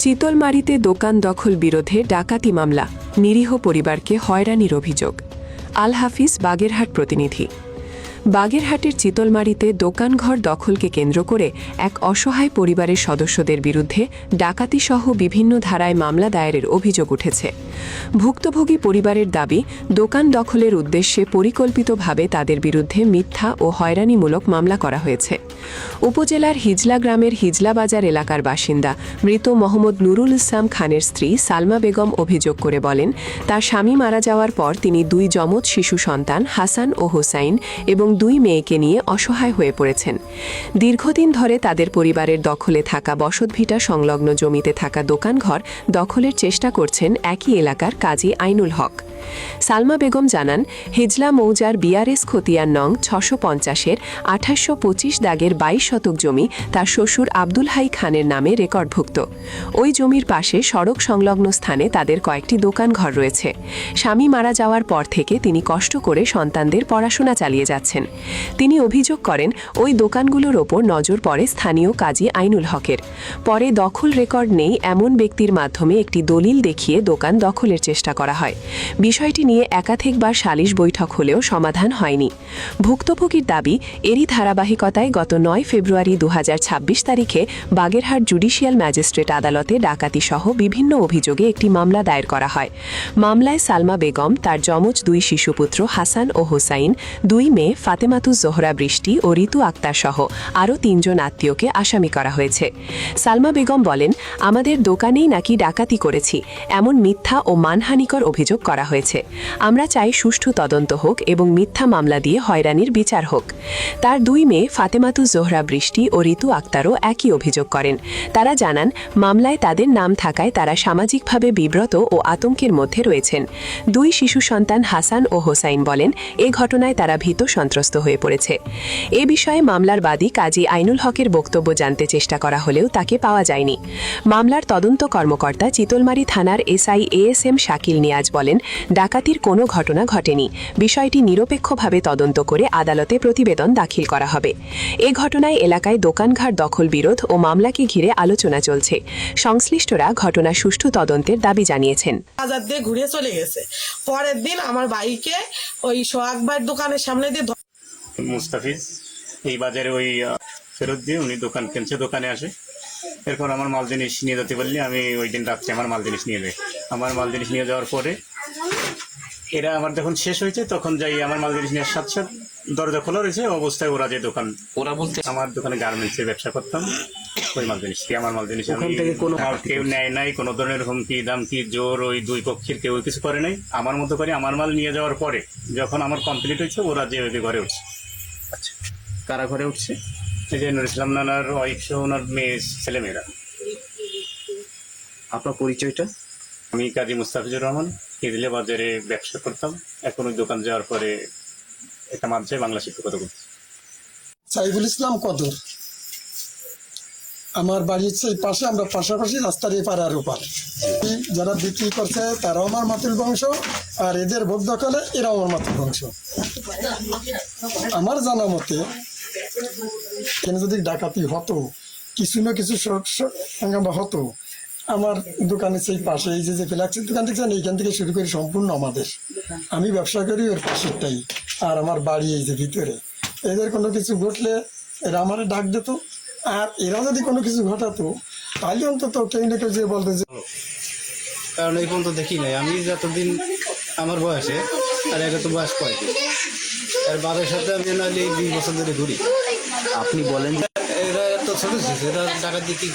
চিতলমারীতে দোকান দখল বিরোধে ডাকাতি মামলা, নিরীহ পরিবারকে হয়রানির অভিযোগ। আল হাফিজ বাগেরহাট প্রতিনিধি। বাগেরহাটের চিতলমারীতে দোকানঘর দখলকে কেন্দ্র করে এক অসহায় পরিবারের সদস্যদের বিরুদ্ধে ডাকাতিসহ বিভিন্ন ধারায় মামলা দায়েরের অভিযোগ উঠেছে। ভুক্তভোগী পরিবারের দাবি, দোকান দখলের উদ্দেশ্যে পরিকল্পিতভাবে তাদের বিরুদ্ধে মিথ্যা ও হয়রানিমূলক মামলা করা হয়েছে। উপজেলার হিজলা গ্রামের হিজলা বাজার এলাকার বাসিন্দা মৃত মোহাম্মদ নুরুল ইসলাম খানের স্ত্রী সালমা বেগম অভিযোগ করে বলেন, তার স্বামী মারা যাওয়ার পর তিনি দুই যমজ শিশু সন্তান হাসান ও হোসাইন এবং দুই মেয়েকে নিয়ে অসহায় হয়ে পড়েছেন। দীর্ঘদিন ধরে তাদের পরিবারের দখলে থাকা বসতভিটা সংলগ্ন জমিতে থাকা দোকানঘর দখলের চেষ্টা করছেন একই এলাকার কাজী আইনুল হক। সালমা বেগম জানান, হিজলা মৌজার বিআরএস খতিয়ান নং ৬৫০-এর ২৮২৫ দাগের ২২ শতক জমি তার শ্বশুর আব্দুল হাই খানের নামে রেকর্ডভুক্ত। ওই জমির পাশে সড়ক সংলগ্ন স্থানে তাদের কয়েকটি দোকানঘর রয়েছে। স্বামী মারা যাওয়ার পর থেকে তিনি কষ্ট করে সন্তানদের পড়াশোনা চালিয়ে যাচ্ছেন। তিনি অভিযোগ করেন, ওই দোকানগুলোর ওপর নজর পড়ে স্থানীয় কাজী আইনুল হকের। পরে দখল রেকর্ড নেই এমন ব্যক্তির মাধ্যমে একটি দলিল দেখিয়ে দোকান দখলের চেষ্টা করা হয়। বিষয়টি নিয়ে একাধিকবার সালিশ বৈঠক হলেও সমাধান হয়নি। ভুক্তভোগীর দাবি, এরই ধারাবাহিকতায় গত ৯ ফেব্রুয়ারি ২০২৬ তারিখে বাগেরহাট জুডিশিয়াল ম্যাজিস্ট্রেট আদালতে ডাকাতিসহ বিভিন্ন অভিযোগে একটি মামলা দায়ের করা হয়। মামলায় সালমা বেগম, তার যমজ দুই শিশুপুত্র হাসান ও হোসাইন, দুই মেয়ে ফাতেমাতুজ জোহরা বৃষ্টি ও ঋতু আক্তার সহ আরও ৩ জন আত্মীয়কে আসামি করা হয়েছে। সালমা বেগম বলেন, আমাদের দোকানেই নাকি ডাকাতি করেছি এমন মিথ্যা ও মানহানিকর অভিযোগ করা হয়েছে। আমরা চাই সুষ্ঠু তদন্ত হোক এবং মিথ্যা মামলা দিয়ে হয়রানির বিচার হোক। তার দুই মেয়ে ফাতেমাতুজ জোহরা বৃষ্টি ও ঋতু আক্তারও একই অভিযোগ করেন। তারা জানান, মামলায় তাদের নাম থাকায় তারা সামাজিকভাবে বিব্রত ও আতঙ্কের মধ্যে রয়েছেন। দুই শিশু সন্তান হাসান ও হোসাইন বলেন, এ ঘটনায় তারা ভীত সন্ত্রস্ত হয়ে পড়েছে। এ বিষয়ে মামলার বাদী কাজী আইনুল হকের বক্তব্য জানতে চেষ্টা করা হলেও তাকে পাওয়া যায়নি। মামলার তদন্ত কর্মকর্তা চিতলমারী থানার এসআই এএসএম শাকিল নিয়াজ বলেন, ডাকাতির কোনো ঘটনা ঘটেনি। বিষয়টি নিরপেক্ষভাবে তদন্ত করে আদালতে প্রতিবেদন দাখিল করা হবে। এ ঘটনায় এলাকায় দোকানঘর দখল বিরোধ ও মামলাকে ঘিরে আলোচনা চলছে। সংশ্লিষ্টরা ঘটনা সুষ্ঠু তদন্তের দাবি জানিয়েছেন। বাজার দিয়ে ঘুরে চলে গেছে। পরের দিন আমার বাইকে ওই সোহাগবার দোকানের সামনে দিয়ে মুস্তাফিজ এই বাজারে ওই ফেরত দিয়ে উনি দোকান কিনছে, দোকানে আসে। এরপর আমার মাল জিনিস নিয়ে যেতে পারলে আমি ওই দিন রাত্রে আমার মাল জিনিস নিয়ে যাই। আমার মাল জিনিস নিয়ে যাওয়ার পরে এরা আমার যখন শেষ হয়েছে তখন যাই আমার মাল জিনিস নেওয়ার সাথে সাথে দরজা খোলা রয়েছে অবস্থায় ওরা যে দোকান, ওরা বলতে আমার দোকানে গার্মেন্টসের ব্যবসা করতাম, ওই মাল জিনিস আমার মাল জিনিস কেউ নেয় নাই। কোনো ধরনের হুমকি দামকি জোর ওই দুই পক্ষের কেউ কিছু করে নাই। আমার মতো করে আমার মাল নিয়ে যাওয়ার পরে যখন আমার কমপ্লিট হয়েছে ওরা যে ওই ঘরে উঠছে। আচ্ছা, কারা ঘরে উঠছে? এই যে নুর ইসলাম নানার ওয়াইফ সহ ওনার মেয়ে ছেলেমেয়েরা। আপনার পরিচয়টা? আমি কাজী মুস্তাফিজুর রহমান, হিজলা বাজারে ব্যবসা করতাম। এখন ওই দোকান যাওয়ার পরে একটা মাদ্রাসায় বাংলা শিক্ষকতা করছি। সাইফুল ইসলাম কদর, আমার বাড়ির সেই পাশে, আমরা পাশাপাশি রাস্তার এপার আর ওপার। যারা বিক্রি করছে তারাও আমার মাতুল বংশ, আর এদের ভোগ দখলে এরাও আমার মাতুল বংশ। আমার জানা মতে এখানে যদি ডাকাতি হতো, কিছু না কিছু সংগ্রাম হতো। আমার দোকানের সেই পাশে এই যে ফ্ল্যাক্সের দোকান দেখছেন, এইখান থেকে শুরু করে সম্পূর্ণ আমাদের। আমি ব্যবসা করি ওর পাশেরটাই, আর আমার বাড়ি এই যে ভিতরে। এদের কোনো কিছু ঘটলে এরা আমার ডাক দিত, আর এরা যদি কোনো কিছু ঘটাতো তাহলে অন্তত কেউ না কেউ যে বলতে যে। কারণ এই পর্যন্ত দেখি নাই আমি যতদিন আমার বয়সে, আর একে তো বয়স কয়েক, আর বাবার সাথে আমি নাহলে এই ২০ বছর ধরে ঘুরি। আপনি বলেন এরা এত ছোট ছিল, এরা ডাকাতি কি